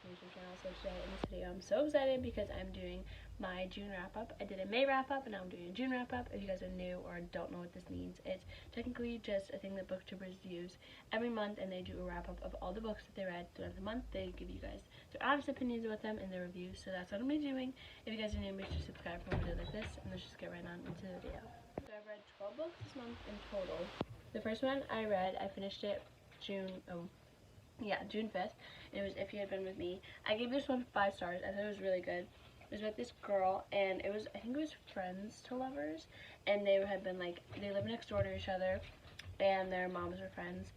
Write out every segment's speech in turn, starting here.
YouTube channel. So today in this video I'm so excited because I'm doing my June wrap up. I did a May wrap up and now I'm doing a June wrap up. If you guys are new or don't know what this means, it's technically just a thing that booktubers use every month, and they do a wrap up of all the books that they read throughout the month. They give you guys their honest opinions about them and their reviews. So that's what I'm gonna be doing. If you guys are new, make sure to subscribe for more videos like this, and let's just get right on into the video. So I've read 12 books this month in total. The first one I read, I finished it June 5th. It was If You Had Been With Me. I gave this one 5 stars. I thought it was really good. It was about this girl, and I think it was friends to lovers, and they had been like, they lived next door to each other, and their moms were friends,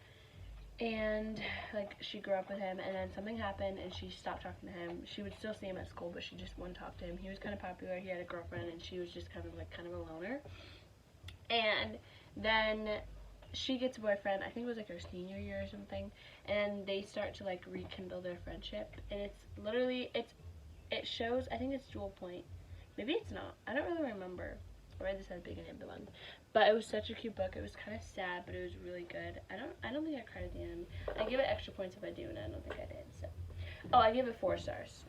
and like she grew up with him, and then something happened and she stopped talking to him. She would still see him at school, but she just wouldn't talk to him. He was kind of popular, he had a girlfriend, and she was just kind of a loner. And then she gets a boyfriend, I think it was like her senior year or something, and they start to like rekindle their friendship, and it's literally, it shows, I think it's dual point, maybe it's not, I don't really remember. I read this at the beginning of the month, but it was such a cute book. It was kind of sad, but it was really good. I don't think I cried at the end. I give it extra points if I do, and I don't think I did. So, oh, I give it 4 stars.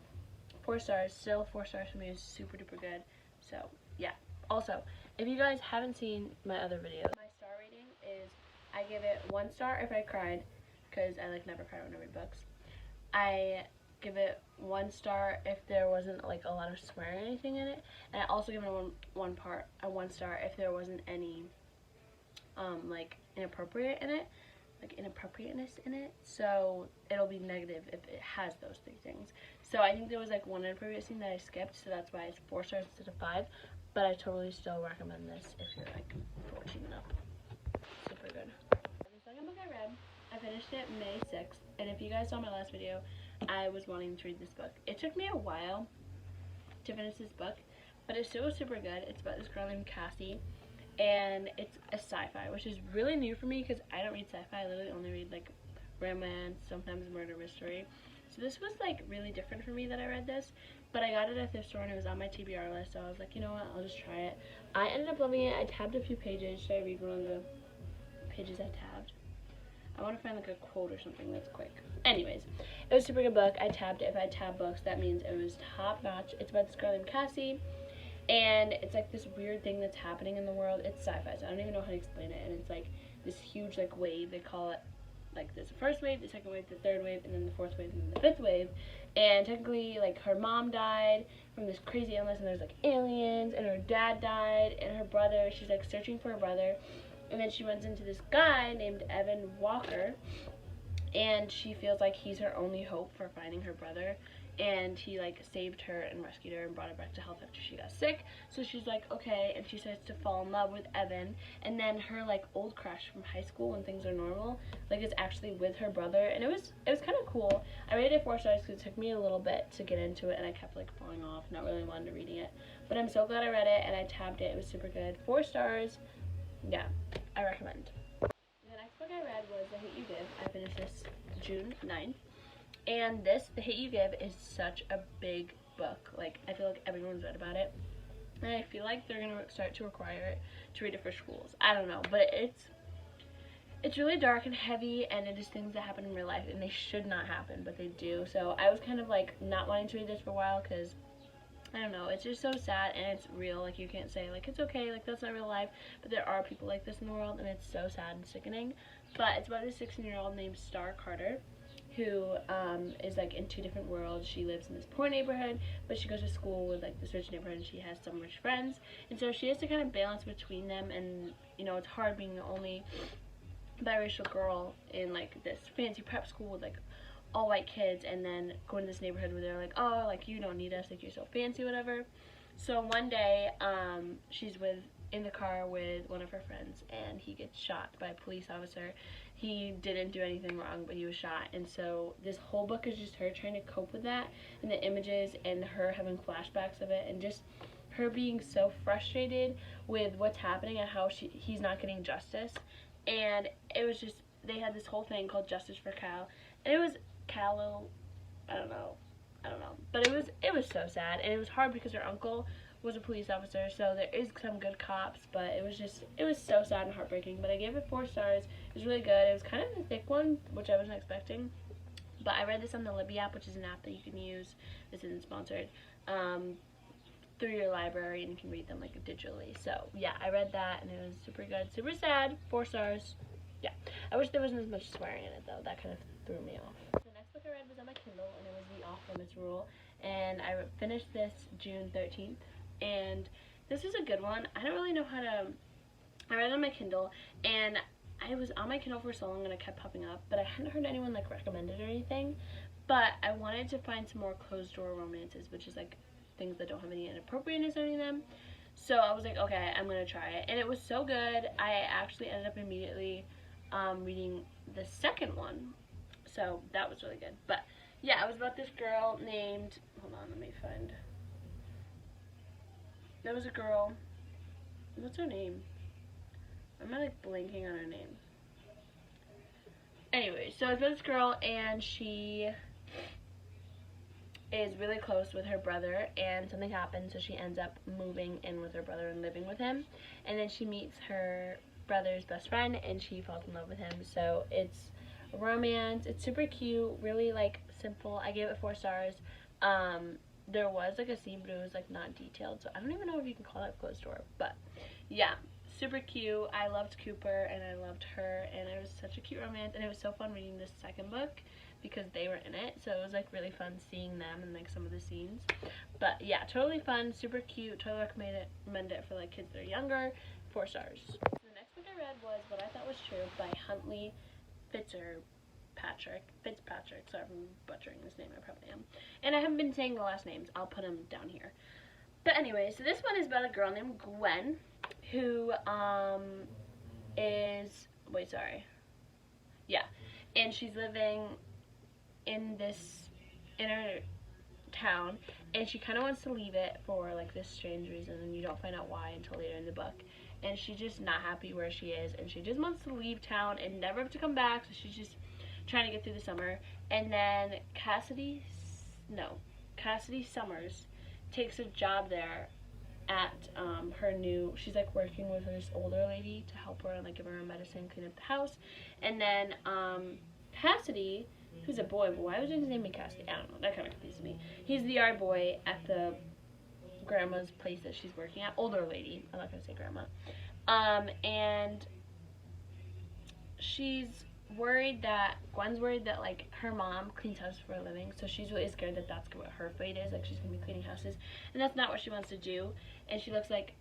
4 stars, still 4 stars for me. It was super duper good. So yeah. Also, if you guys haven't seen my other videos, my star rating is, I give it 1 star if I cried, because I like never cry when I read books. I give it 1 star if there wasn't like a lot of swearing or anything in it, and I also give it a 1 star if there wasn't any like inappropriateness in it. So it'll be negative if it has those 3 things. So I think there was like one inappropriate scene that I skipped, so that's why it's 4 stars instead of 5. But I totally still recommend this if you're like 14 and up. Super good. The second book I read, I finished it May 6th, and if you guys saw my last video, I was wanting to read this book. It took me a while to finish this book, but it's still super good. It's about this girl named Cassie, and it's a sci-fi, which is really new for me because I don't read sci-fi. I literally only read like romance, sometimes murder mystery. So this was like really different for me that I read this, but I got it at the store and it was on my TBR list, so I was like, you know what, I'll just try it. I ended up loving it. I tabbed a few pages. Should I read one of the pages I tabbed? I want to find like a quote or something that's quick. Anyways, it was a super good book. I tabbed it. If I tab books, that means it was top notch. It's about this girl named Cassie, and it's like this weird thing that's happening in the world. It's sci-fi, so I don't even know how to explain it. And it's like this huge like wave. They call it like there's the first wave, the second wave, the third wave, and then the 4th wave, and then the 5th wave. And technically, like, her mom died from this crazy illness, and there's like aliens, and her dad died, and her brother, she's like searching for her brother. And then she runs into this guy named Evan Walker, and she feels like he's her only hope for finding her brother, and he like saved her and rescued her and brought her back to health after she got sick. So she's like, okay, and she starts to fall in love with Evan, and then her like old crush from high school when things are normal like is actually with her brother, and it was kind of cool. I rated it 4 stars because it took me a little bit to get into it, and I kept like falling off, not really wanting to reading it, but I'm so glad I read it, and I tabbed it. It was super good. 4 stars. Yeah, I recommend. The next book I read was The Hate You Give. I finished this June 9th. And this, The Hate You Give, is such a big book. Like, I feel like everyone's read about it. And I feel like they're going to start to require it to read it for schools. I don't know, but it's really dark and heavy, and it is things that happen in real life, and they should not happen, but they do. So I was kind of like not wanting to read this for a while because I don't know, it's just so sad, and it's real. Like, you can't say like it's okay, like that's not real life, but there are people like this in the world, and it's so sad and sickening. But it's about this 16-year-old named Star Carter, who is like in 2 different worlds. She lives in this poor neighborhood, but she goes to school with like this rich neighborhood, and she has some rich friends, and so she has to kind of balance between them. And you know, it's hard being the only biracial girl in like this fancy prep school with like all white kids, and then going to this neighborhood where they're like, oh, like you don't need us, like you're so fancy, whatever. So one day she's in the car with one of her friends, and he gets shot by a police officer. He didn't do anything wrong, but he was shot. And so this whole book is just her trying to cope with that, and the images, and her having flashbacks of it, and just her being so frustrated with what's happening and how he's not getting justice. And it was just, they had this whole thing called Justice for Cal, and it was Callow, I don't know, but it was so sad, and it was hard because her uncle was a police officer, so there is some good cops, but it was so sad and heartbreaking. But I gave it 4 stars. It was really good. It was kind of a thick one, which I wasn't expecting, But I read this on the Libby app, which is an app that you can use. This isn't sponsored. Through your library, and you can read them like digitally. So yeah, I read that and it was super good. Super sad. 4 stars. Yeah. I wish there wasn't as much swearing in it though. That kind of threw me off. The next book I read was on my Kindle, and it was The Off-Limits Rule. And I finished this June 13th. And this is a good one. I don't really know how to... I read it on my Kindle, and I was on my Kindle for so long and it kept popping up, but I hadn't heard anyone like recommend it or anything. But I wanted to find some more closed door romances, which is like things that don't have any inappropriateness in them. So I was like, okay, I'm gonna try it, and it was so good. I actually ended up immediately reading the second one, so that was really good. But yeah, it was about this girl named, hold on, let me find. There was a girl, what's her name? I'm like blanking on her name. Anyway, so it's about this girl, and she is really close with her brother, and something happens, so she ends up moving in with her brother and living with him. And then she meets her brother's best friend, and she falls in love with him. So it's a romance. It's super cute, really like simple. I gave it 4 stars. There was like a scene, but it was like not detailed, so I don't even know if you can call that closed door. But yeah, super cute. I loved Cooper and I loved her, and it was such a cute romance, and it was so fun reading this second book because they were in it, so it was like really fun seeing them and like some of the scenes. But yeah, totally fun, super cute, totally recommend it for like kids that are younger. 4 stars. The next book I read was What I Thought Was True by Huntley Fitzpatrick. Sorry if I'm butchering this name, I probably am. And I haven't been saying the last names. I'll put them down here. But anyway, so this one is about a girl named Gwen who and she's living in this inner town, and she kind of wants to leave it for like this strange reason, and you don't find out why until later in the book. And she's just not happy where she is, and she just wants to leave town and never have to come back, so she's just trying to get through the summer. And then Cassidy Summers takes a job there at she's like working with this older lady to help her and like give her medicine, clean up the house. And then Cassidy, who's a boy, but why was his name Cassidy? I don't know, that kind of confuses me. He's the yard boy at the grandma's place that she's working at. Older lady, I'm not gonna say grandma. And Gwen's worried that like her mom cleans houses for a living, so she's really scared that that's what her fate is, like she's gonna be cleaning houses, and that's not what she wants to do. And she feels like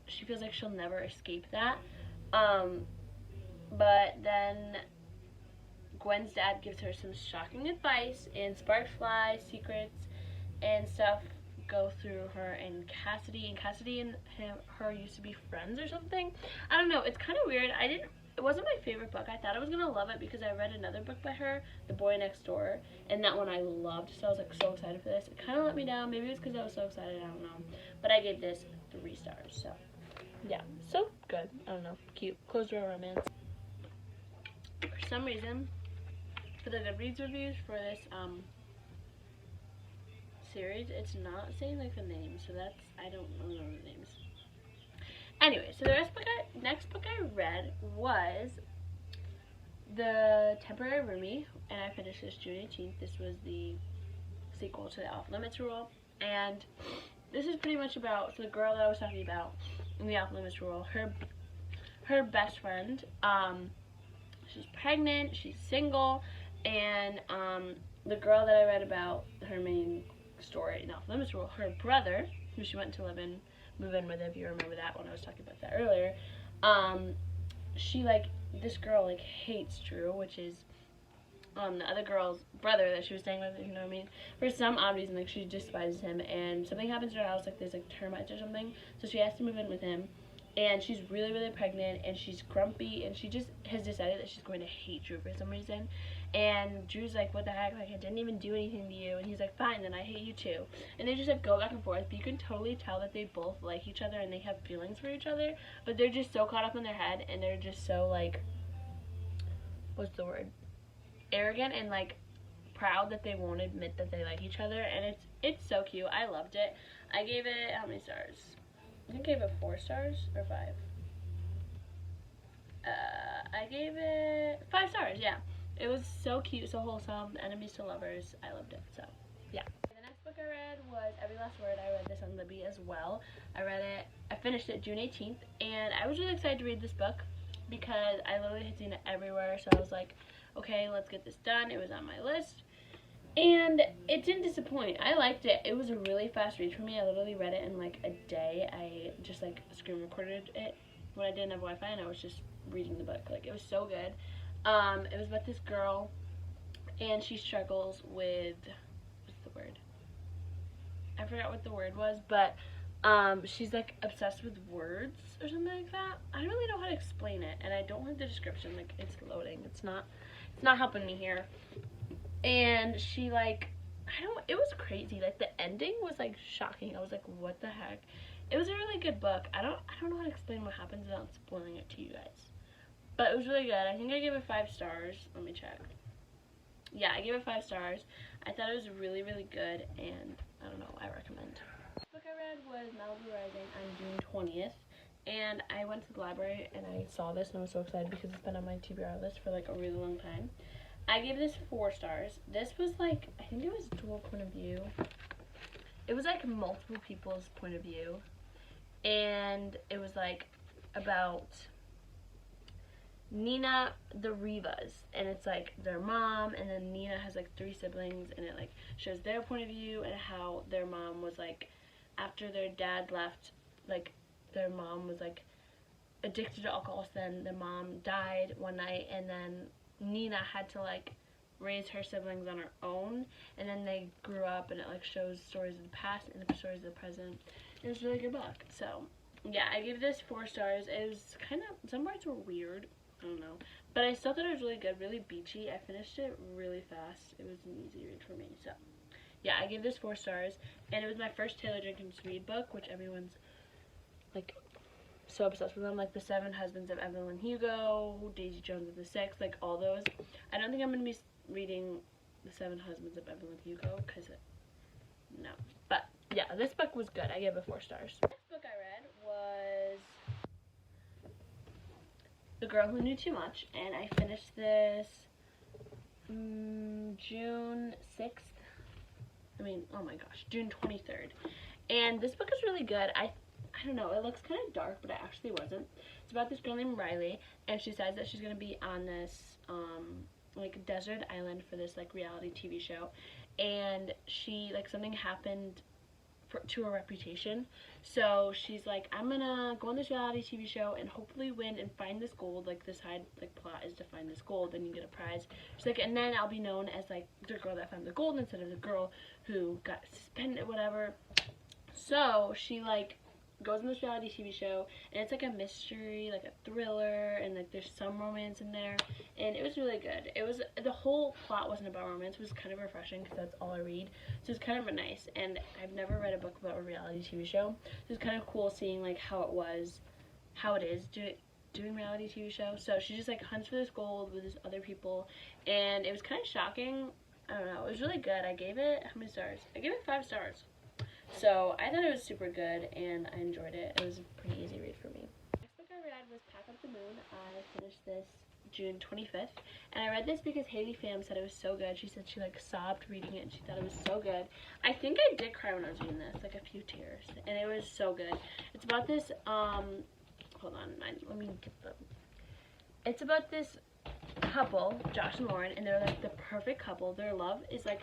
she'll never escape that. But then Gwen's dad gives her some shocking advice, and sparks fly, secrets and stuff go through her and Cassidy. And Cassidy and her used to be friends or something. I don't know, it's kind of weird. It wasn't my favorite book. I thought I was gonna love it because I read another book by her, The Boy Next Door, and that one I loved, so I was like so excited for this. It kind of let me down. Maybe it was because I was so excited, I don't know. But I gave this 3 stars, so yeah, so good. I don't know, cute, closed door romance. For some reason, for the Goodreads reviews for this series, it's not saying like the name, so that's, I don't know the names. Anyway, so the next book I read was The Temporary Roomie, and I finished this June 18th. This was the sequel to The Off-Limits Rule, and this is pretty much about, so the girl that I was talking about in The Off-Limits Rule, her best friend, she's pregnant, she's single, and the girl that I read about, her main story in Off-Limits Rule, her brother, who she went to move in with, if you remember that when I was talking about that earlier, this girl like hates Drew, which is the other girl's brother that she was staying with, you know what I mean? For some odd reason, like she despises him, and something happens to her house, like there's like termites or something, so she has to move in with him. And she's really, really pregnant, and she's grumpy, and she just has decided that she's going to hate Drew for some reason. And Drew's like, what the heck, like I didn't even do anything to you. And he's like, fine, then I hate you too. And they just like go back and forth, but you can totally tell that they both like each other and they have feelings for each other, but they're just so caught up in their head, and they're just so like, what's the word, arrogant and like proud that they won't admit that they like each other. And it's so cute. I loved it. I gave it, how many stars? I think I gave it 4 stars or 5. I gave it 5 stars, yeah. It was so cute, so wholesome, enemies to lovers. I loved it. So yeah. The next book I read was Every Last Word. I read this on Libby as well. I finished it June 18th, and I was really excited to read this book because I literally had seen it everywhere. So I was like, okay, let's get this done. It was on my list. And it didn't disappoint. I liked it. It was a really fast read for me. I literally read it in like a day. I just like screen recorded it when I didn't have Wi-Fi, and I was just reading the book. Like, it was so good. It was about this girl, and she struggles with, what's the word? I forgot what the word was, but she's like obsessed with words or something like that. I don't really know how to explain it, and I don't have the description. Like, it's loading. It's not helping me here. And she like, it was crazy. Like, the ending was like shocking. I was like, what the heck? It was a really good book. I don't know how to explain what happens without spoiling it to you guys. But it was really good. I think I gave it 5 stars. Let me check. Yeah, I gave it 5 stars. I thought it was really, really good, and I don't know, I recommend. The book I read was Malibu Rising on June 20th. And I went to the library and I saw this and I was so excited because it's been on my TBR list for like a really long time. I gave this 4 stars. This was like, I think it was dual point of view. It was like multiple people's point of view. And it was like about Nina the Rivas. And it's like their mom, and then Nina has like 3 siblings, and it like shows their point of view and how their mom was like, after their dad left, like their mom was like addicted to alcohol. So then the mom died one night, and then Nina had to like raise her siblings on her own, and then they grew up, and it like shows stories of the past and the stories of the present. It was a really good book. So yeah, I gave this 4 stars. It was kind of, some parts were weird, I don't know, but I still thought it was really good, really beachy. I finished it really fast. It was an easy read for me. So yeah, I gave this 4 stars, and it was my first Taylor Jenkins Reid book, which everyone's like so obsessed with them, like The 7 Husbands of Evelyn Hugo, Daisy Jones and the Six, like all those. I don't think I'm going to be reading The 7 Husbands of Evelyn Hugo, because no. But yeah, this book was good. I gave it 4 stars. The next book I read was The Girl Who Knew Too Much, and I finished this June 6th. Oh my gosh, June 23rd. And this book is really good. I don't know, it looks kind of dark, but it actually wasn't. It's about this girl named Riley, and she says that she's going to be on this, like, desert island for this, like, reality TV show. And she, like, something happened to her reputation. So she's like, I'm going to go on this reality TV show and hopefully win and find this gold. Like, the side, like, plot is to find this gold, and you get a prize. She's like, and then I'll be known as, like, the girl that found the gold instead of the girl who got suspended, whatever. So she, like, goes on this reality TV show, and it's like a mystery, like a thriller, and like there's some romance in there, and it was really good. It was, the whole plot wasn't about romance. It was kind of refreshing because that's all I read, so it's kind of nice. And I've never read a book about a reality TV show, so it's kind of cool seeing like how it is doing reality TV show. So she just like hunts for this gold with these other people, and it was kind of shocking. I don't know, it was really good. I gave it, how many stars? I gave it 5 stars. So I thought it was super good, and I enjoyed it. It was a pretty easy read for me. The next book I read was Pack Up the Moon. I finished this June 25th, and I read this because Haley Pham said it was so good. She said she like sobbed reading it, and she thought it was so good. I think I did cry when I was reading this, like a few tears, and it was so good. It's about this, hold on, let me get the, it's about this couple, Josh and Lauren, and they're like the perfect couple. Their love is like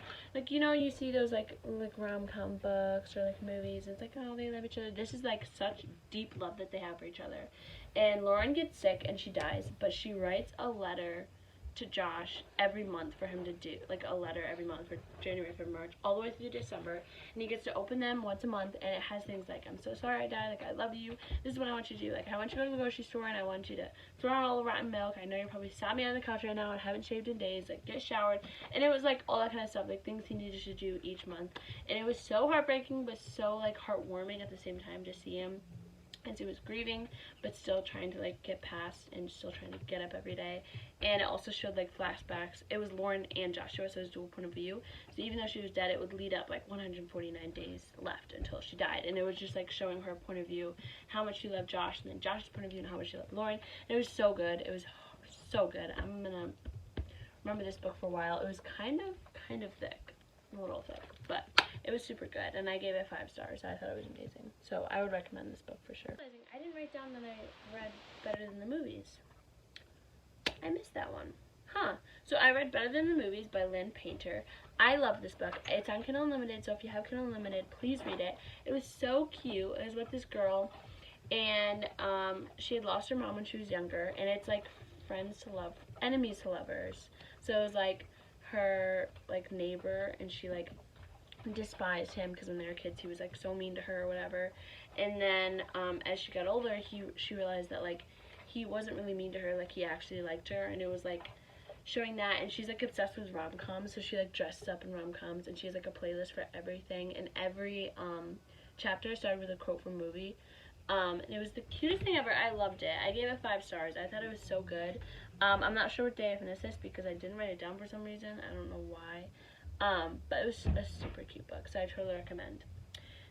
you know, you see those like rom-com books or like movies, and it's like, oh, they love each other. This is like such deep love that they have for each other. And Lauren gets sick and she dies, but she writes a letter to Josh every month for him to do, like a letter every month for January, February, March, all the way through December, and he gets to open them once a month, and it has things like, I'm so sorry I died, like, I love you, this is what I want you to do, like, I want you to go to the grocery store, and I want you to throw out all the rotten milk, I know you're probably sat me on the couch right now and haven't shaved in days, like, get showered, and it was like all that kind of stuff, like things he needed to do each month, and it was so heartbreaking, but so like heartwarming at the same time to see him. And so he was grieving, but still trying to like get past and still trying to get up every day. And it also showed like flashbacks. It was Lauren and Joshua, so it was dual point of view. So even though she was dead, it would lead up like 149 days left until she died. And it was just like showing her point of view, how much she loved Josh, and then Josh's point of view and how much she loved Lauren. And it was so good. It was so good. I'm gonna remember this book for a while. It was kind of thick, a little thick, but it was super good, and I gave it 5 stars. I thought it was amazing, so I would recommend this book for sure. I didn't write down that I read Better Than the Movies. I missed that one. Huh. So I read Better Than the Movies by Lynn Painter. I love this book. It's on Kindle Unlimited, so if you have Kindle Unlimited, please read it. It was so cute. It was with this girl, and she had lost her mom when she was younger, and it's like friends to love, enemies to lovers. So it was like her like neighbor, and she like despised him because when they were kids he was like so mean to her or whatever. And then as she got older, she realized that like he wasn't really mean to her, like he actually liked her, and it was like showing that. And she's like obsessed with rom-coms, so she like dresses up in rom-coms, and she has like a playlist for everything, and every chapter started with a quote from a movie. And it was the cutest thing ever. I loved it. I gave it 5 stars. I thought it was so good. I'm not sure what day I finished this because I didn't write it down for some reason. I don't know why. But it was a super cute book, so I totally recommend.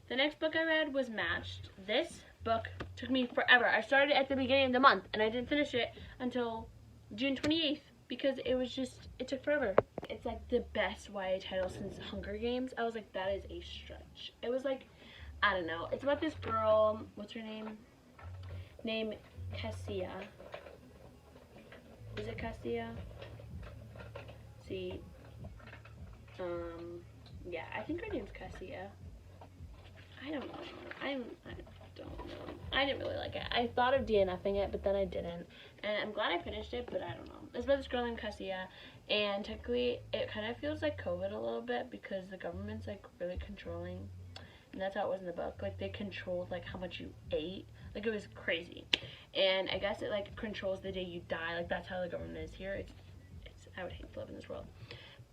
The next book I read was Matched. This book took me forever. I started at the beginning of the month, and I didn't finish it until June 28th because it took forever. It's like the best YA title since Hunger Games. I was like, that is a stretch. It was like, I don't know. It's about this girl, what's her name? Named Cassia. Is it Cassia? See, yeah, I think her name's Cassia. I don't know. I don't know. I didn't really like it. I thought of DNFing it, but then I didn't. And I'm glad I finished it, but I don't know. It's about this girl named Cassia, and technically it kind of feels like COVID a little bit because the government's like really controlling. And that's how it was in the book. Like they controlled like how much you ate. Like it was crazy. And I guess it like controls the day you die. Like that's how the government is here. It's I would hate to live in this world.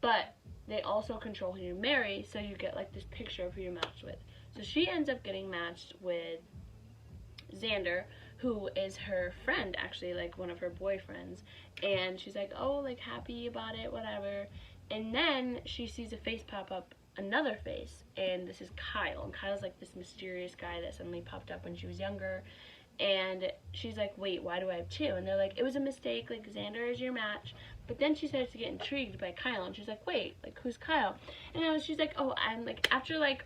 But they also control who you marry, so you get like this picture of who you're matched with. So she ends up getting matched with Xander, who is her friend, actually, like one of her boyfriends. And she's like, oh, like happy about it, whatever. And then she sees a face pop up, another face, and this is Kyle. And Kyle's like this mysterious guy that suddenly popped up when she was younger. And she's like, wait, why do I have 2? And they're like, it was a mistake, like Xander is your match. But then she starts to get intrigued by Kyle, and she's like, wait, like who's Kyle? And she's like, oh, I'm like, after like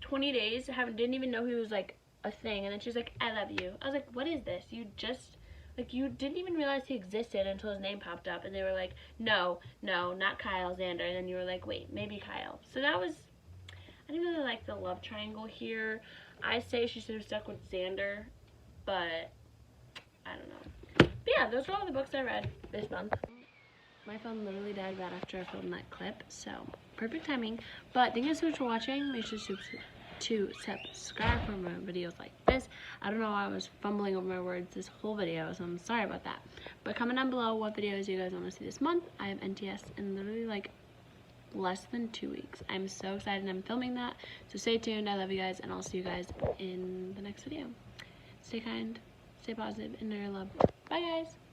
20 days, didn't even know he was like a thing. And then she's like, I love you. I was like, what is this? You just, like, you didn't even realize he existed until his name popped up. And they were like, no, not Kyle, Xander. And then you were like, wait, maybe Kyle. So that was, I didn't really like the love triangle here. I say she should have stuck with Xander, but I don't know. But yeah, those were all the books I read this month. My phone literally died right after I filmed that clip, so perfect timing. But thank you so much for watching. Make sure to subscribe for more videos like this. I don't know why I was fumbling over my words this whole video, so I'm sorry about that. But comment down below what videos you guys want to see this month. I have NTS in literally like less than 2 weeks. I'm so excited I'm filming that. So stay tuned. I love you guys, and I'll see you guys in the next video. Stay kind, stay positive, and know your love. Bye guys.